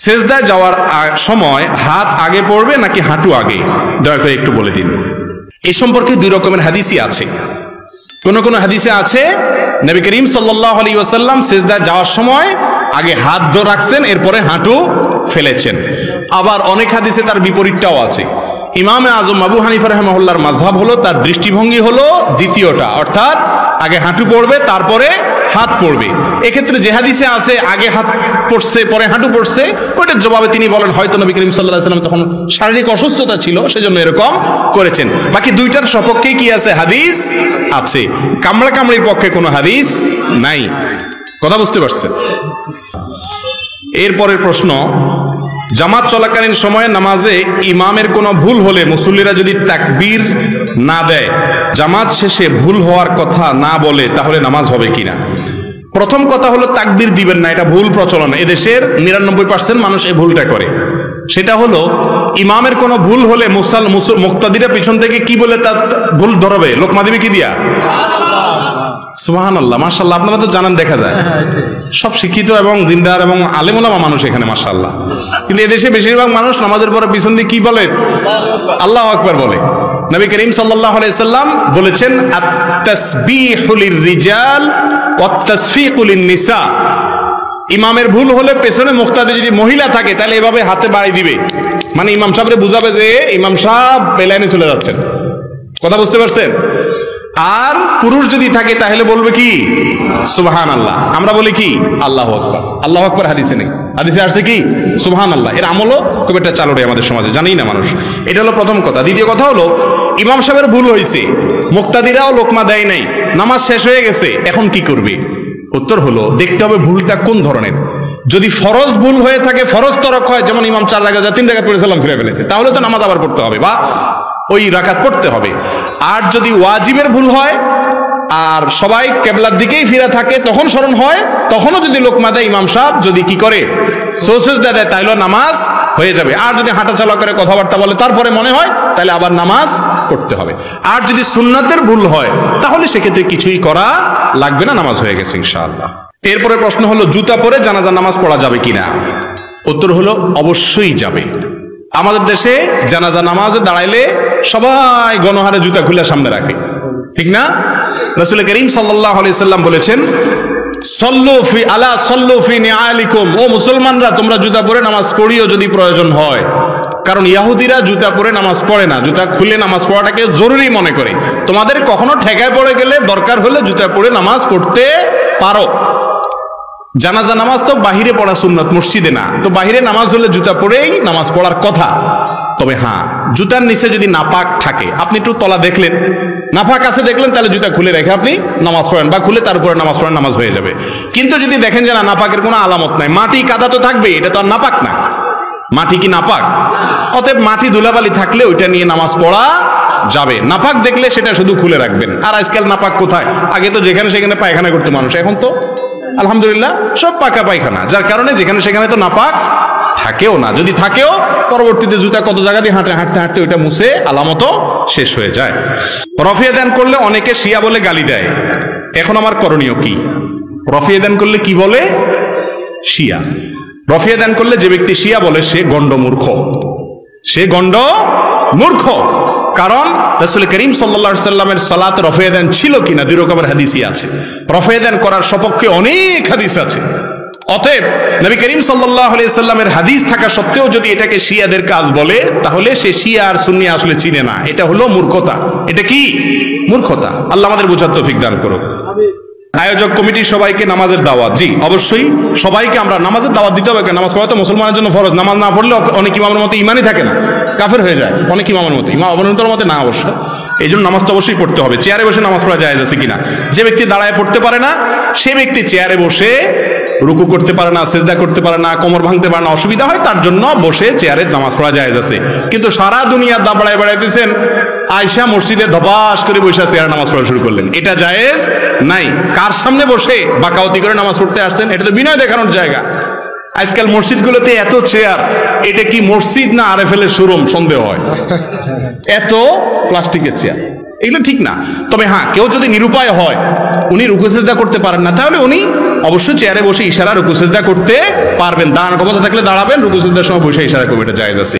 সেজদায় যাওয়ার সময় হাত আগে পড়বে নাকি হাঁটু আগে, দয়া করে একটু বলে দিন। এই সম্পর্কে দুই রকমের হাদিসই আছে। কোন কোন হাদিসে আছে নবী করিম সাল্লাল্লাহু আলাইহি ওয়াসাল্লাম সেজদায় যাওয়ার সময় আগে হাত ধরে রাখছেন, এরপরে হাঁটু ফেলেছেন। আবার অনেক হাদিসে তার বিপরীতটাও আছে। ইমামে আজম আবু হানিফা রাহিমাহুল্লাহর মাযহাব হলো, তার দৃষ্টিভঙ্গি হলো দ্বিতীয়টা, অর্থাৎ আগে হাঁটু পড়বে তারপরে হাত পড়বে। এক্ষেত্রে যে হাদিসে আছে আগে হাত পড়ছে পরে হাঁটু পড়ছে, ওইটার জবাবে তিনি বলেন হয়তো নবী করিম সাল্লাল্লাহু আলাইহি ওয়াসাল্লাম তখন শারীরিক অসুস্থতা ছিল, সেজন্য এরকম করেছেন। বাকি দুইটার সপক্ষে কি আছে? হাদিস আছে। কামড়া কামড়ির পক্ষে কোনো হাদিস নাই। কথা বুঝতে পারছেন? এরপরের প্রশ্ন, জামাত চলাকালীন সময়ে নামাজে ইমামের কোনো ভুল হলে মুসল্লিরা যদি তাকবীর না দেয়, জামাত শেষে ভুল হওয়ার কথা না বলে, তাহলে নামাজ হবে কিনা? প্রথম কথা হলো তাকবীর দিবেন না, এটা ভুল প্রচলন। এদেশের 99% মানুষ এই ভুলটা করে। সেটা হলো ইমামের কোনো ভুল হলে মুক্তাদিরা পিছন থেকে কি বলে তার ভুল ধরবে? লোকমা দিবে কি দিয়া? সুবহানাল্লাহ, মাশাআল্লাহ। আপনারা তো জানেন, দেখা যায় সব শিক্ষিত এবং দিনদার এবং আলেম ওলামা মানুষ এখানে, মাশাআল্লাহ। কিন্তু এদেশে বেশিরভাগ মানুষ নামাজের পরে পিছন দিয়ে কি বলে? আল্লাহু আকবার বলে। নবী করিম সাল্লাল্লাহু আলাইহি সাল্লাম বলেছেন, আত-তাসবিহু লির-রিজাল ওয়াত-তাসফিকু লিন-নিসা। ইমামের ভুল হলে পেছনে মুক্তাদি যদি মহিলা থাকে তাহলে এভাবে হাতে বাড়ি দিবে, মানে ইমাম সাহেবরে বুঝাবে যে ইমাম সাহেব বেলাইনে চলে যাচ্ছেন। কথা বুঝতে পারছেন? আর পুরুষ যদি থাকে তাহলে বলবে কি? সুবহানাল্লাহ। আমরা বলি কি? আল্লাহু আকবার। আল্লাহু আকবার হাদিসে নেই, হাদিসে আসছে কি? সুবহানাল্লাহ। এর আমলও খুব একটা চালু নেই আমাদের সমাজে, জানেই না মানুষ। এটা হলো প্রথম কথা। দ্বিতীয় কথা হলো, ইমাম সাহেবের ভুল হয়েছে, মুক্তাদিরাও লোকমা দেয় নাই, নামাজ শেষ হয়ে গেছে, এখন কি করবে? উত্তর হলো, দেখতে হবে ভুলটা কোন ধরনের। যদি ফরজ ভুল হয়ে থাকে, ফরজ তরক হয়, যেমন ইমাম 4 রাকাত 3 রাকাত পড়ে সালাম ফিরে ফেলেছে, তাহলে তো নামাজ আবার পড়তে হবে বা ওই রাকাত পড়তে হবে। আর যদি ওয়াজিবের ভুল হয় আর সবাই কিবলার দিকেই ফিরে থাকে, তখন স্মরণ হয়, তখনও যদি লোকমা দেয় ইমাম সাহেব, যদি কি করে সুজদা দেয়, তাহলে নামাজ হয়ে যাবে। আর যদি হাঁটাচলা করে কথাবার্তা বলে তারপরে মনে হয়, তাহলে আবার নামাজ পড়তে হবে। আর যদি সুন্নাতের ভুল হয় তাহলে সেক্ষেত্রে কিছুই করা লাগবে না, নামাজ হয়ে গেছে ইনশাআল্লাহ। এরপরে প্রশ্ন হলো, জুতা পরে জানাজা নামাজ পড়া যাবে কিনা? উত্তর হলো, অবশ্যই যাবে। আমাদের দেশে জানাজা নামাজে দাঁড়াইলে সবাই গণহারে জুতা খুলে সামনে রাখে, ঠিক না? রাসূল করিম সাল্লাল্লাহু আলাইহি সাল্লাম বলেছেন, সল্লু ফি আলা সল্লু ফি নিআলিকুম, ও মুসলমানরা তোমরা জুতা পরে নামাজ পড়িও যদি প্রয়োজন হয়। কারণ ইহুদিরা জুতা পরে নামাজ পড়ে না, জুতা খুলে নামাজ পড়াটাকে জরুরি মনে করে। তোমাদের কখনো ঠেকায় পড়ে গেলে দরকার হলে জুতা পরে নামাজ পড়তে পারো। জানাজা নামাজ তো বাহিরে পড়া সুন্নত, মসজিদে না। তো বাহিরে নামাজ হলে জুতা পরেই নামাজ পড়ার কথা। তবে হ্যাঁ, জুতার নিচে যদি নাপাক থাকে, আপনি একটু তলা দেখলেন, নাপাক আছে দেখলেন, তাহলে জুতা খুলে রেখে আপনি নামাজ পড়েন বা খুলে তার উপরে নামাজ পড়েন, নামাজ হয়ে যাবে। কিন্তু যদি দেখেন যে না, নাপাকের কোনো আলামত নাই, মাটি কাদা তো থাকবে, এটা তো আর নাপাক না। মাটি কি নাপাক? অতএব মাটি ধুলাবালি থাকলে ওইটা নিয়ে নামাজ পড়া যাবে। নাপাক দেখলে সেটা শুধু খুলে রাখবেন। আর আজকাল নাপাক কোথায়? আগে তো যেখানে সেখানে পায়খানা করতো মানুষ, এখন তো আলহামদুলিল্লাহ সব পাকা পায়খানা, যার কারণে যেখানে সেখানে তো নাপাক থাকেও না। যদি থাকেও, পরবর্তীতে জুতা কত জায়গা দিয়ে হাঁটতে হাঁটতে ওইটা মুছে আলামত শেষ হয়ে যায়। রফিয়ে দান করলে অনেকে শিয়া বলে গালি দেয়, এখন আমার করণীয় কি? রফিয়ে দান করলে কি বলে? শিয়া। রফিয়ে দান করলে যে ব্যক্তি শিয়া বলে সে গণ্ড মূর্খ, সে গণ্ড মূর্খ। কারণ রাসূল করিম সাল্লাল্লাহু আলাইহি সাল্লামের সালাতে রফিয়ে দান ছিল কিনা 2 রকমের হাদিসই আছে। রফিয়ে দান করার সপক্ষে অনেক হাদিস আছে। অতএব নবী করিম সাল্লাল্লাহু আলাইহি সাল্লামের হাদিস থাকা সত্ত্বেও যদি এটাকে শিয়াদের কাজ বলে, তাহলে সে শিয়া আর সুন্নি আসলে চিনে না। এটা হলো মূর্খতা। এটা কি? মূর্খতা। আল্লাহ আমাদের বোঝার তৌফিক দান করুক। আয়োজক কমিটির সবাইকে নামাজের দাওয়াত। জি, অবশ্যই সবাইকে আমরা নামাজের দাওয়াত দিতে হবে। নামাজ পড়া তো মুসলমানের জন্য ফরজ। নামাজ না পড়লে অনেক ইমামের মতে ইমানই থাকে না, কাফের হয়ে যায় অনেক ইমামের মতে। ইমাম অবনতর মতে না, অবশ্য এই জন্য নামাজ তো অবশ্যই পড়তে হবে। চেয়ারে বসে নামাজ পড়া জায়েজ আছে কিনা? যে ব্যক্তি দাঁড়ায় পড়তে পারে না, সে ব্যক্তি চেয়ারে বসে রুকু করতে পারে না, সিজদা করতে পারে না, কোমর ভাঙতে পারে না, অসুবিধা হয়, তার জন্য বসে চেয়ারে নামাজ পড়া জায়েজ আছে। কিন্তু সারা দুনিয়া দাবড়ায় বেড়াইতেছেন, আয়সা মসজিদে ধপাস করে বসে চেয়ারে নামাজ পড়া শুরু করলেন, এটা জায়েজ নাই। কার সামনে বসে বাকাওতি করে নামাজ পড়তে আসতেন? এটা তো বিনয় দেখানোর জায়গা। আজকাল মসজিদগুলোতে এত চেয়ার, এটা কি মসজিদ না আরএফএল এর শোরুম সন্দেহ হয়। এত প্লাস্টিকের চেয়ার, এগুলো ঠিক না। তবে হ্যাঁ, কেউ যদি নিরুপায় হয়, উনি রুকু সিজদা করতে পারেন না, তাহলে উনি অবশ্যই চেয়ারে বসে ইশারা রুকু সিজদা করতে পারবেন। দাঁড়ানোর ক্ষমতা থাকলে দাঁড়াবেন, রুকু সিজদার সময় বসে ইশারা করবেন, এটা জায়েজ আছে।